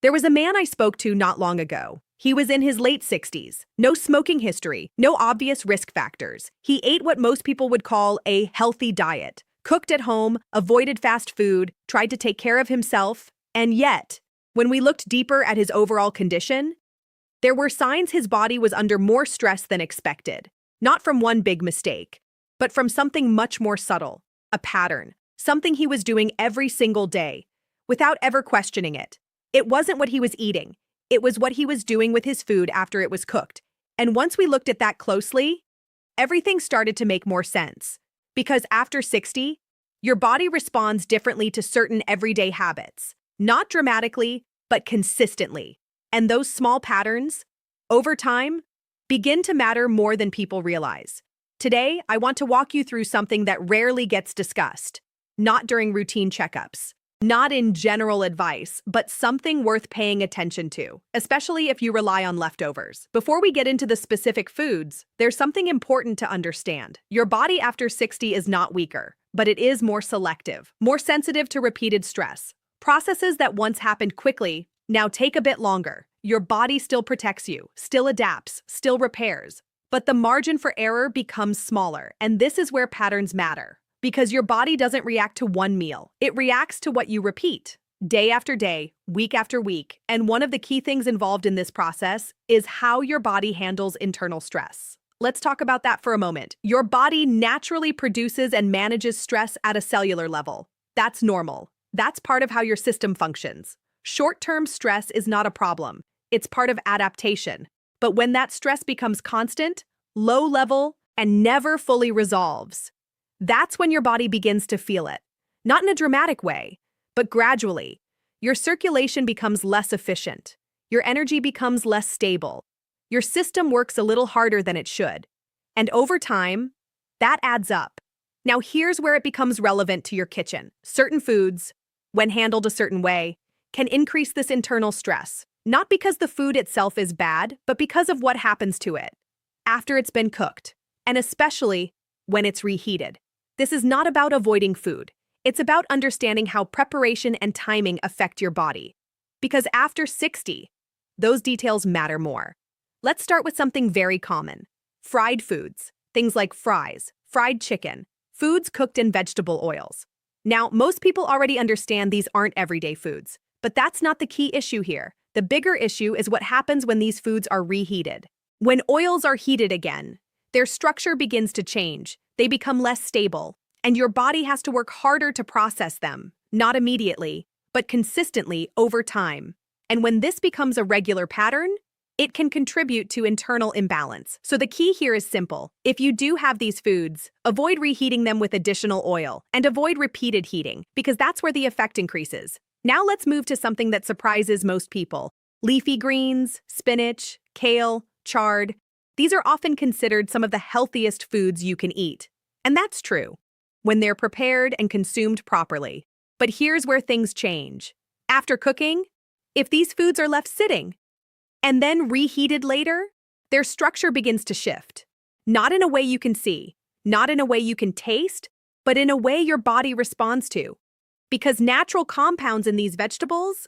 There was a man I spoke to not long ago. He was in his late 60s, no smoking history, no obvious risk factors. He ate what most people would call a healthy diet, cooked at home, avoided fast food, tried to take care of himself, and yet, when we looked deeper at his overall condition, there were signs his body was under more stress than expected. Not from one big mistake, but from something much more subtle, a pattern, something he was doing every single day, without ever questioning it. It wasn't what he was eating. It was what he was doing with his food after it was cooked. And once we looked at that closely, everything started to make more sense. Because after 60, your body responds differently to certain everyday habits. Not dramatically, but consistently. And those small patterns, over time, begin to matter more than people realize. Today, I want to walk you through something that rarely gets discussed. Not during routine checkups. Not in general advice, but something worth paying attention to, especially if you rely on leftovers. Before we get into the specific foods, there's something important to understand. Your body after 60 is not weaker, but it is more selective, more sensitive to repeated stress. Processes that once happened quickly now take a bit longer. Your body still protects you, still adapts, still repairs, but the margin for error becomes smaller, and this is where patterns matter. Because your body doesn't react to one meal. It reacts to what you repeat, day after day, week after week. And one of the key things involved in this process is how your body handles internal stress. Let's talk about that for a moment. Your body naturally produces and manages stress at a cellular level. That's normal. That's part of how your system functions. Short-term stress is not a problem. It's part of adaptation. But when that stress becomes constant, low level, and never fully resolves, that's when your body begins to feel it. Not in a dramatic way, but gradually. Your circulation becomes less efficient. Your energy becomes less stable. Your system works a little harder than it should. And over time, that adds up. Now here's where it becomes relevant to your kitchen. Certain foods, when handled a certain way, can increase this internal stress. Not because the food itself is bad, but because of what happens to it after it's been cooked, and especially when it's reheated. This is not about avoiding food. It's about understanding how preparation and timing affect your body. Because after 60, those details matter more. Let's start with something very common. Fried foods. Things like fries, fried chicken, foods cooked in vegetable oils. Now, most people already understand these aren't everyday foods, but that's not the key issue here. The bigger issue is what happens when these foods are reheated. When oils are heated again, their structure begins to change. They become less stable, and your body has to work harder to process them, not immediately, but consistently over time. And when this becomes a regular pattern, it can contribute to internal imbalance. So the key here is simple. If you do have these foods, avoid reheating them with additional oil and avoid repeated heating, because that's where the effect increases. Now let's move to something that surprises most people. Leafy greens, spinach, kale, chard. These are often considered some of the healthiest foods you can eat. And that's true, when they're prepared and consumed properly. But here's where things change. After cooking, if these foods are left sitting and then reheated later, their structure begins to shift. Not in a way you can see, not in a way you can taste, but in a way your body responds to. Because natural compounds in these vegetables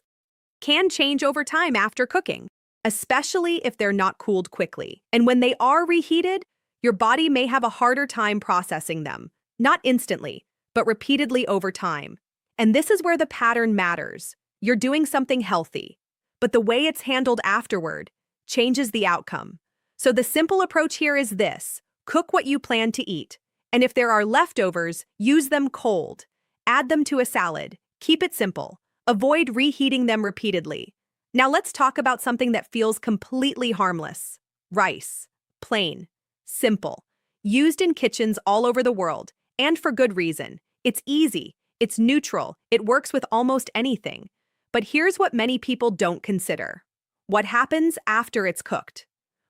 can change over time after cooking, especially if they're not cooled quickly. And when they are reheated, your body may have a harder time processing them, not instantly, but repeatedly over time. And this is where the pattern matters. You're doing something healthy, but the way it's handled afterward changes the outcome. So the simple approach here is this: cook what you plan to eat. And if there are leftovers, use them cold. Add them to a salad. Keep it simple. Avoid reheating them repeatedly. Now let's talk about something that feels completely harmless. Rice. Plain. Simple. Used in kitchens all over the world, and for good reason. It's easy. It's neutral. It works with almost anything. But here's what many people don't consider. What happens after it's cooked?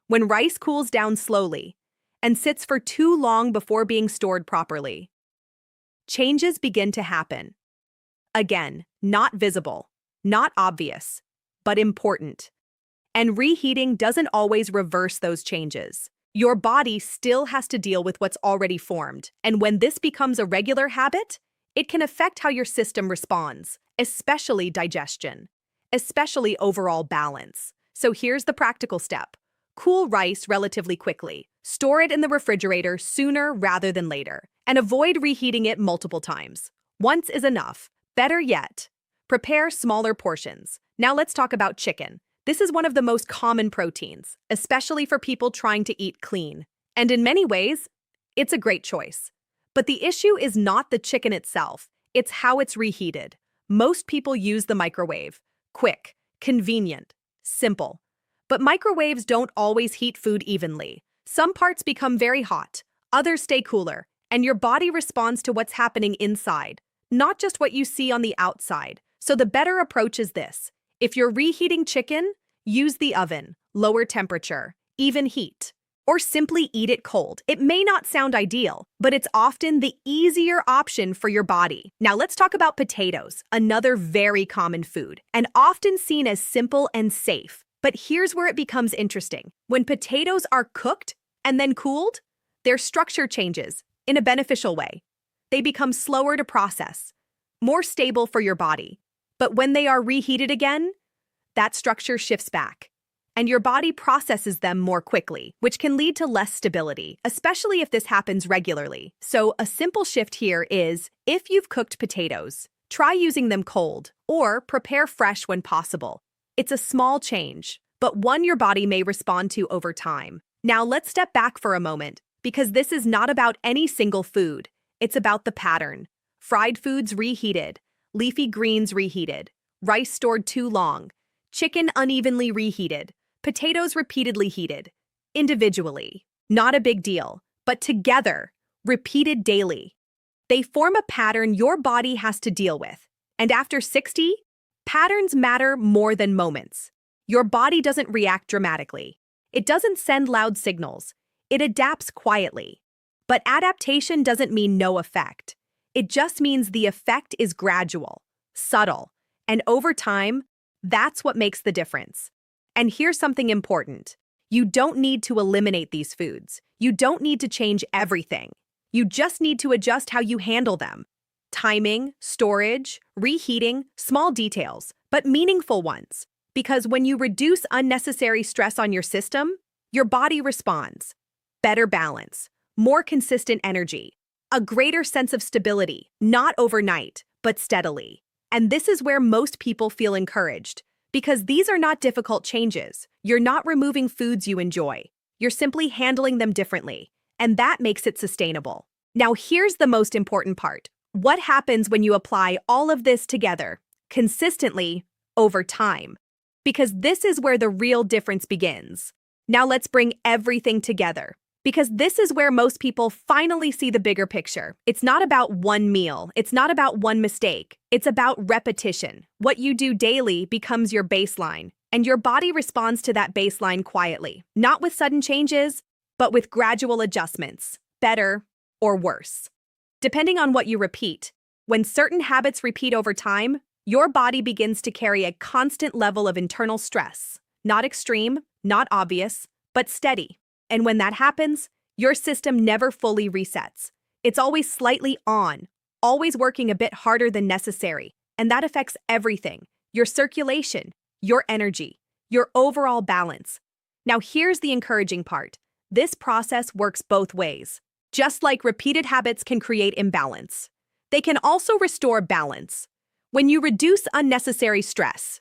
When rice cools down slowly and sits for too long before being stored properly, changes begin to happen. Again, not visible, not obvious, but important. And reheating doesn't always reverse those changes. Your body still has to deal with what's already formed, and when this becomes a regular habit, it can affect how your system responds, especially digestion. especially overall balance. So here's the practical step. Cool rice relatively quickly. Store it in the refrigerator sooner rather than later, and avoid reheating it multiple times. Once is enough. Better yet, prepare smaller portions. Now let's talk about chicken. This is one of the most common proteins, especially for people trying to eat clean. And in many ways, it's a great choice. But the issue is not the chicken itself, it's how it's reheated. Most people use the microwave. Quick, convenient, simple. But microwaves don't always heat food evenly. Some parts become very hot, others stay cooler, and your body responds to what's happening inside, not just what you see on the outside. So the better approach is this. If you're reheating chicken, use the oven, lower temperature, even heat, or simply eat it cold. It may not sound ideal, but it's often the easier option for your body. Now let's talk about potatoes, another very common food, and often seen as simple and safe. But here's where it becomes interesting. When potatoes are cooked and then cooled, their structure changes in a beneficial way. They become slower to process, more stable for your body. But when they are reheated again, that structure shifts back, and your body processes them more quickly, which can lead to less stability, especially if this happens regularly. So a simple shift here is, if you've cooked potatoes, try using them cold or prepare fresh when possible. It's a small change, but one your body may respond to over time. Now let's step back for a moment, because this is not about any single food. It's about the pattern. Fried foods reheated, leafy greens reheated, rice stored too long, chicken unevenly reheated, potatoes repeatedly heated. Individually, not a big deal, but together, repeated daily. They form a pattern your body has to deal with. And after 60, patterns matter more than moments. Your body doesn't react dramatically. It doesn't send loud signals. It adapts quietly. But adaptation doesn't mean no effect. It just means the effect is gradual, subtle, and over time, that's what makes the difference. And here's something important. You don't need to eliminate these foods. You don't need to change everything. You just need to adjust how you handle them. Timing, storage, reheating, small details, but meaningful ones. Because when you reduce unnecessary stress on your system, your body responds. Better balance, more consistent energy, a greater sense of stability, not overnight, but steadily. And this is where most people feel encouraged, because these are not difficult changes. You're not removing foods you enjoy. You're simply handling them differently, and that makes it sustainable. Now here's the most important part. What happens when you apply all of this together, consistently, over time? Because this is where the real difference begins. Now let's bring everything together, because this is where most people finally see the bigger picture. It's not about one meal. It's not about one mistake. It's about repetition. What you do daily becomes your baseline, and your body responds to that baseline quietly, not with sudden changes, but with gradual adjustments, better or worse. Depending on what you repeat, when certain habits repeat over time, your body begins to carry a constant level of internal stress, not extreme, not obvious, but steady. And when that happens, your system never fully resets. It's always slightly on, always working a bit harder than necessary. And that affects everything: your circulation, your energy, your overall balance. Now here's the encouraging part. This process works both ways. Just like repeated habits can create imbalance, they can also restore balance. When you reduce unnecessary stress,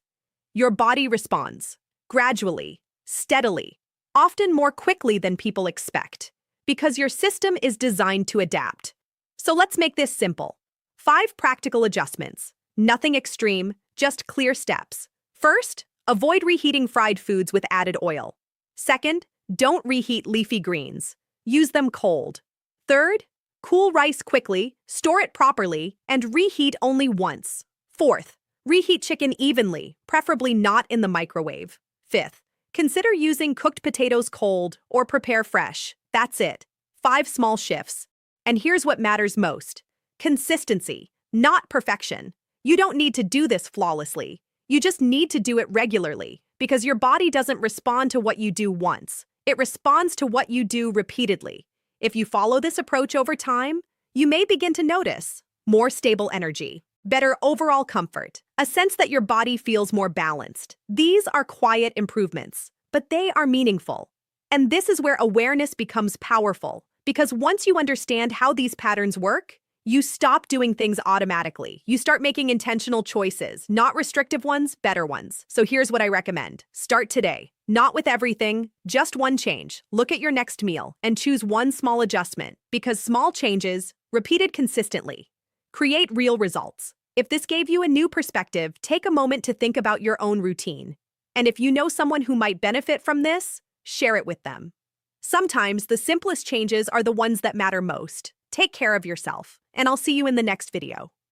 your body responds gradually, steadily, often more quickly than people expect, because your system is designed to adapt. So let's make this simple. 5 practical adjustments. Nothing extreme, just clear steps. First, avoid reheating fried foods with added oil. Second, don't reheat leafy greens. Use them cold. Third, cool rice quickly, store it properly, and reheat only once. Fourth, reheat chicken evenly, preferably not in the microwave. Fifth, consider using cooked potatoes cold or prepare fresh. That's it. 5 small shifts. And here's what matters most: consistency, not perfection. You don't need to do this flawlessly. You just need to do it regularly, because your body doesn't respond to what you do once. It responds to what you do repeatedly. If you follow this approach over time, you may begin to notice more stable energy, better overall comfort, a sense that your body feels more balanced. These are quiet improvements, but they are meaningful. And this is where awareness becomes powerful, because once you understand how these patterns work, you stop doing things automatically. You start making intentional choices, not restrictive ones, better ones. So here's what I recommend. Start today. Not with everything, just one change. Look at your next meal and choose one small adjustment, because small changes, repeated consistently, create real results. If this gave you a new perspective, take a moment to think about your own routine. And if you know someone who might benefit from this, share it with them. Sometimes the simplest changes are the ones that matter most. Take care of yourself, and I'll see you in the next video.